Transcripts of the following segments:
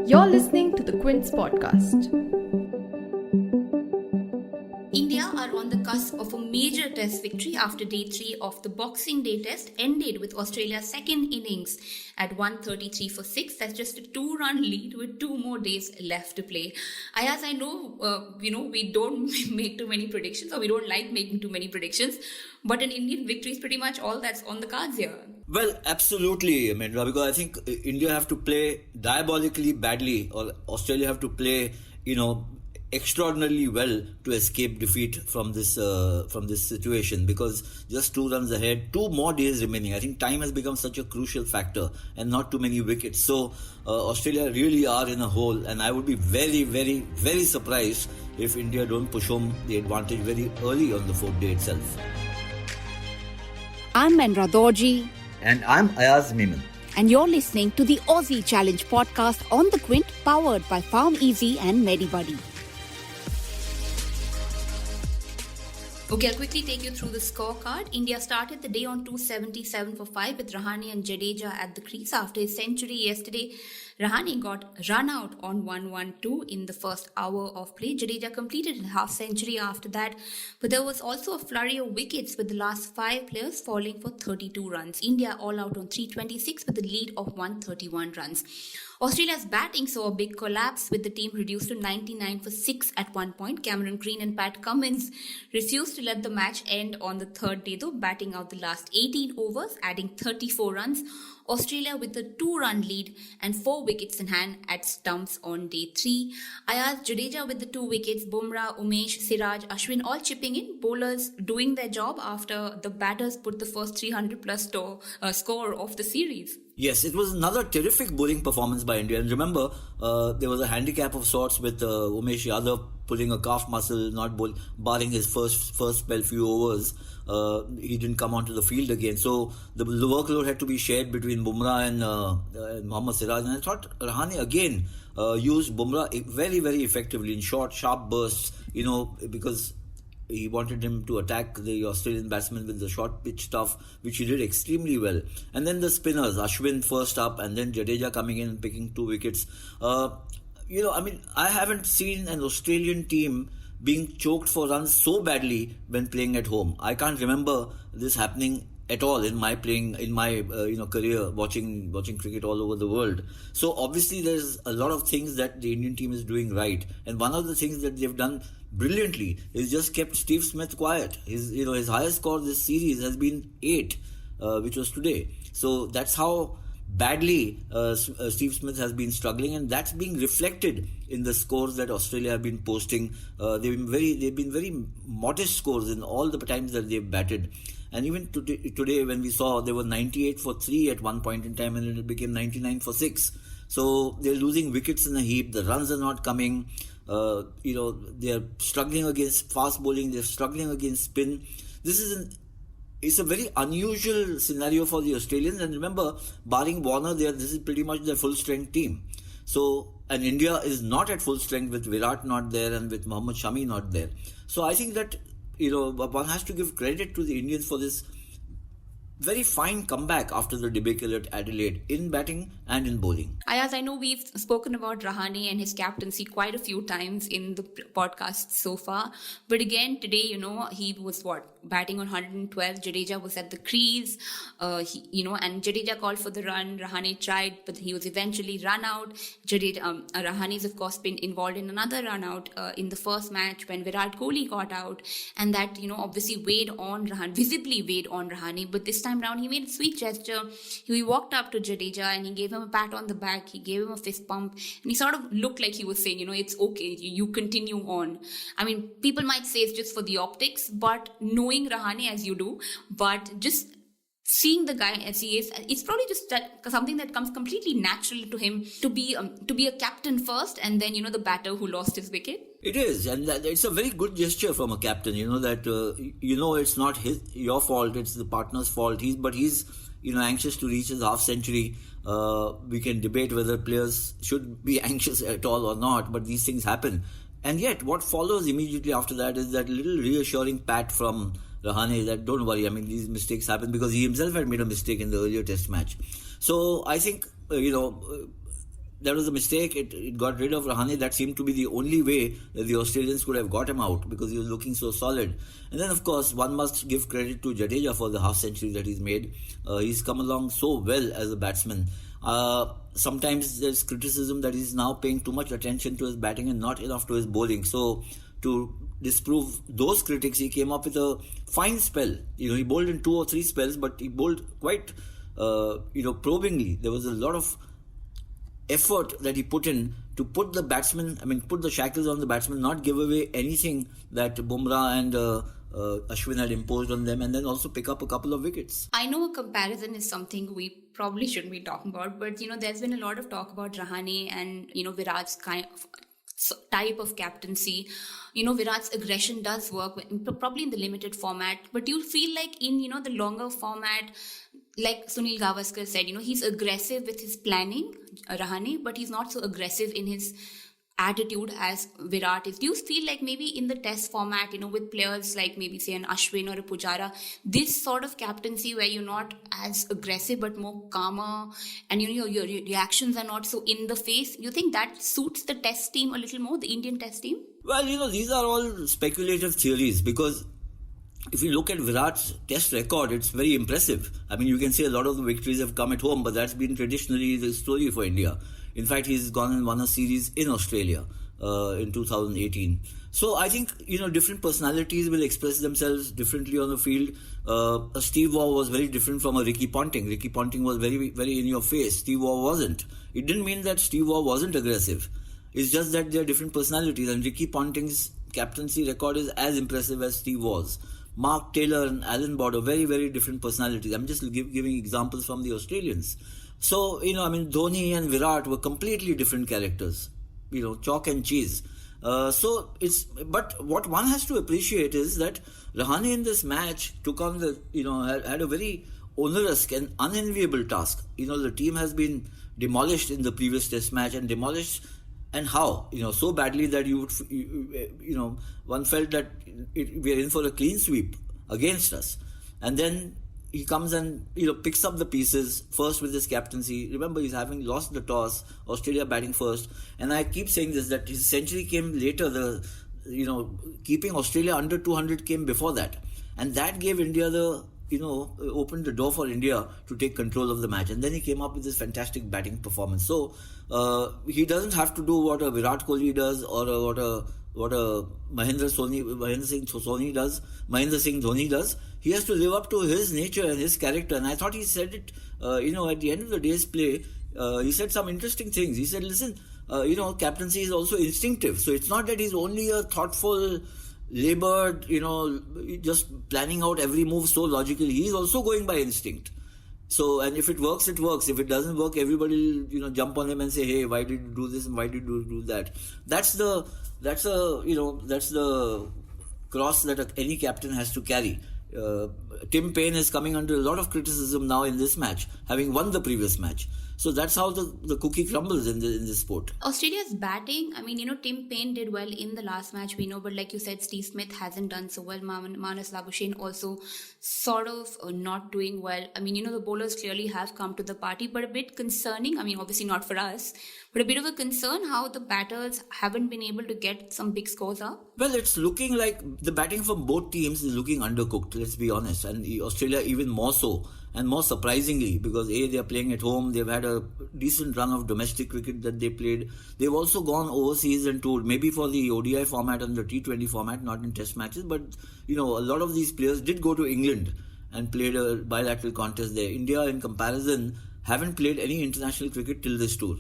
You're listening to the Quint's podcast. India are on the cusp of a major test victory after day 3 of the Boxing Day test ended with Australia's second innings at 133 for 6. That's just a 2-run lead with 2 more days left to play. Ayaz, I know, we don't make too many predictions, or we don't like making too many predictions, but an Indian victory is pretty much all that's on the cards here. Well, absolutely, Mendra, because I think India have to play diabolically badly, or Australia have to play, extraordinarily well to escape defeat from this situation, because just 2 runs ahead, 2 more days remaining. I think time has become such a crucial factor, and not too many wickets. So Australia really are in a hole, and I would be very, very, very surprised if India don't push home the advantage very early on the 4th day itself. I'm Mendra Dorji. And I'm Ayaz Memon. And you're listening to the Aussie Challenge podcast on the Quint, powered by Farm Easy and MediBuddy. Okay, I'll quickly take you through the scorecard. India started the day on 277 for 5 with Rahane and Jadeja at the crease. After his century yesterday, Rahane got run out on 112 in the first hour of play. Jadeja completed a half century after that, but there was also a flurry of wickets with the last 5 players falling for 32 runs. India all out on 326 with a lead of 131 runs. Australia's batting saw a big collapse with the team reduced to 99 for 6 at one point. Cameron Green and Pat Cummins refused to let the match end on the 3rd day though, batting out the last 18 overs, adding 34 runs. Australia with a 2-run lead and 4 wickets in hand at Stumps on day 3. Ayaz, Jadeja with the 2 wickets, Bumrah, Umesh, Siraj, Ashwin all chipping in. Bowlers doing their job after the batters put the first 300 plus score of the series. Yes, it was another terrific bowling performance by India. And remember, there was a handicap of sorts with Umesh Yadav pulling a calf muscle, not barring his first spell few overs. He didn't come onto the field again. So the workload had to be shared between Bumrah and Mohammad Siraj. And I thought Rahane again used Bumrah very, very effectively in short, sharp bursts, because he wanted him to attack the Australian batsmen with the short pitch stuff, which he did extremely well. And then the spinners, Ashwin first up, and then Jadeja coming in and picking 2 wickets. I haven't seen an Australian team being choked for runs so badly when playing at home. I can't remember this happening at all in my career watching cricket all over the world. So obviously there's a lot of things that the Indian team is doing right, and one of the things that they've done brilliantly is just kept Steve Smith quiet. His highest score this series has been 8, which was today. So that's how badly Steve Smith has been struggling, and that's being reflected in the scores that Australia have been posting. They've been very modest scores in all the times that they've batted. And even today when we saw, they were 98 for 3 at one point in time, and it became 99 for 6. So they're losing wickets in a heap. The runs are not coming. They're struggling against fast bowling. They're struggling against spin. It's a very unusual scenario for the Australians. And remember, barring Warner, this is pretty much their full strength team. So, and India is not at full strength with Virat not there and with Mohammad Shami not there. So I think that one has to give credit to the Indians for this very fine comeback after the debacle at Adelaide in batting and in bowling. Ayaz, I know we've spoken about Rahane and his captaincy quite a few times in the podcast so far. But again, today, he was batting on 112. Jadeja was at the crease, and Jadeja called for the run. Rahane tried, but he was eventually run out. Rahane's, of course, been involved in another run out in the first match when Virat Kohli got out. And that, obviously visibly weighed on Rahane. But this time round, he made a sweet gesture. He walked up to Jadeja and he gave him a pat on the back. He gave him a fist bump, and he sort of looked like he was saying, it's okay, you continue on. I mean, people might say it's just for the optics, but knowing Rahane as you do, but just seeing the guy as he is, it's probably just something that comes completely natural to him to be a captain first, and then the batter who lost his wicket. It is, and it's a very good gesture from a captain. It's not your fault; it's the partner's fault. He's anxious to reach his half century. We can debate whether players should be anxious at all or not, but these things happen. And yet, what follows immediately after that is that little reassuring pat from Rahane that don't worry, I mean, these mistakes happen, because he himself had made a mistake in the earlier test match. So I think, that was a mistake. It got rid of Rahane. That seemed to be the only way that the Australians could have got him out, because he was looking so solid. And then, of course, one must give credit to Jadeja for the half century that he's made. He's come along so well as a batsman. Sometimes there's criticism that he's now paying too much attention to his batting and not enough to his bowling. So to disprove those critics, he came up with a fine spell. He bowled in 2 or 3 spells, but he bowled quite, probingly. There was a lot of effort that he put in to put the shackles on the batsman, not give away anything that Bumrah and Ashwin had imposed on them, and then also pick up a couple of wickets. I know a comparison is something we probably shouldn't be talking about, but there's been a lot of talk about Rahane and Virat's kind of type of captaincy. Virat's aggression does work, probably in the limited format, but you feel like in the longer format, like Sunil Gavaskar said, he's aggressive with his planning, Rahane, but he's not so aggressive in his attitude as Virat is. Do you feel like maybe in the test format, with players like maybe say an Ashwin or a Pujara, this sort of captaincy where you're not as aggressive but more calmer, and your reactions are not so in the face, you think that suits the test team a little more, the Indian test team? Well, these are all speculative theories, because if you look at Virat's test record, it's very impressive. I mean, you can say a lot of the victories have come at home, but that's been traditionally the story for India. In fact, he's gone and won a series in Australia in 2018. So I think, different personalities will express themselves differently on the field. A Steve Waugh was very different from a Ricky Ponting. Ricky Ponting was very, very in your face. Steve Waugh wasn't. It didn't mean that Steve Waugh wasn't aggressive. It's just that they're different personalities, and Ricky Ponting's captaincy record is as impressive as Steve Waugh's. Mark Taylor and Alan Border, very, very different personalities. I'm just giving examples from the Australians. So, Dhoni and Virat were completely different characters, chalk and cheese. But what one has to appreciate is that Rahane in this match took on had a very onerous and unenviable task. The team has been demolished in the previous test match, and demolished, and how? So badly that one felt that we are in for a clean sweep against us. And then he comes and picks up the pieces first with his captaincy. Remember, he's having lost the toss, Australia batting first, and I keep saying this, that his century came later. Keeping Australia under 200 came before that, and that gave India opened the door for India to take control of the match. And then he came up with this fantastic batting performance. So he doesn't have to do what a Virat Kohli does, or what a Mahendra Singh Dhoni does. He has to live up to his nature and his character. And I thought he said it, at the end of the day's play, he said some interesting things. He said, listen, captaincy is also instinctive. So it's not that he's only a thoughtful, labored, just planning out every move so logically. He's also going by instinct. So, and if it works, it works. If it doesn't work, everybody will, jump on him and say, hey, why did you do this and why did you do that? That's the cross that any captain has to carry. Tim Payne is coming under a lot of criticism now in this match, having won the previous match. So that's how the cookie crumbles in this sport. Australia's batting, Tim Payne did well in the last match, we know, but like you said, Steve Smith hasn't done so well. Manas Labuschagne also sort of not doing well. The bowlers clearly have come to the party, but a bit concerning. Obviously not for us, but a bit of a concern how the batters haven't been able to get some big scores up. Well, it's looking like the batting from both teams is looking undercooked, let's be honest, and Australia even more so. And more surprisingly, because they are playing at home, they've had a decent run of domestic cricket that they played. They've also gone overseas and toured, maybe for the ODI format and the T20 format, not in test matches. But, a lot of these players did go to England and played a bilateral contest there. India, in comparison, haven't played any international cricket till this tour.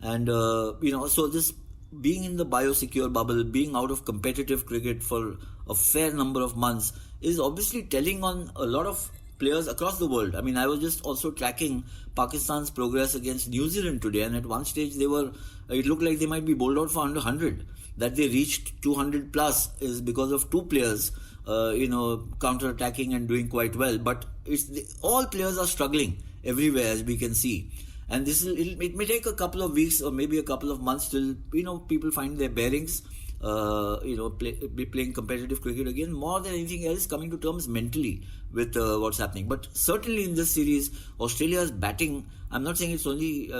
And, so this being in the biosecure bubble, being out of competitive cricket for a fair number of months is obviously telling on a lot of players across the world. I was just also tracking Pakistan's progress against New Zealand today, and at one stage it looked like they might be bowled out for under 100. That they reached 200 plus is because of two players, counter-attacking and doing quite well. But all players are struggling everywhere, as we can see. And it may take a couple of weeks or maybe a couple of months till, people find their bearings. be playing competitive cricket again. More than anything else, coming to terms mentally with what's happening. But certainly in this series, Australia's batting, I'm not saying it's only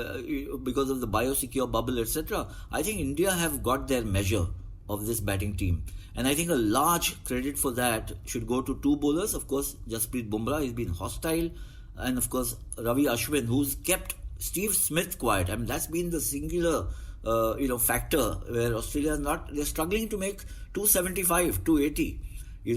because of the biosecure bubble, etc. I think India have got their measure of this batting team. And I think a large credit for that should go to two bowlers. Of course, Jasprit Bumrah, he's been hostile. And of course, Ravi Ashwin, who's kept Steve Smith quiet. I mean, that's been the singular factor where Australia they're struggling to make 275, 280.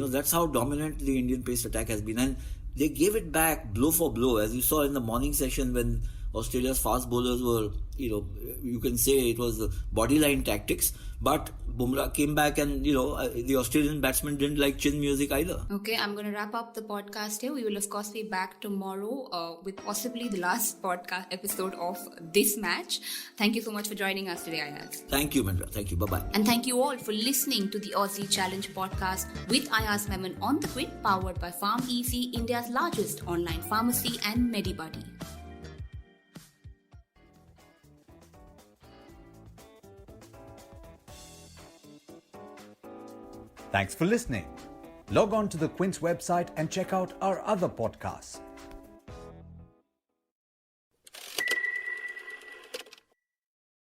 That's how dominant the Indian pace attack has been. And they gave it back blow for blow, as you saw in the morning session when Australia's fast bowlers were, you can say it was the bodyline tactics. But Bumrah came back and, the Australian batsmen didn't like chin music either. Okay, I'm going to wrap up the podcast here. We will, of course, be back tomorrow with possibly the last podcast episode of this match. Thank you so much for joining us today, Ayaz. Thank you, Mindra. Thank you. Bye-bye. And thank you all for listening to the Aussie Challenge podcast with Ayaz Memon on the Quint, powered by Farm Easy, India's largest online pharmacy, and MediBuddy. Thanks for listening. Log on to the Quint's website and check out our other podcasts.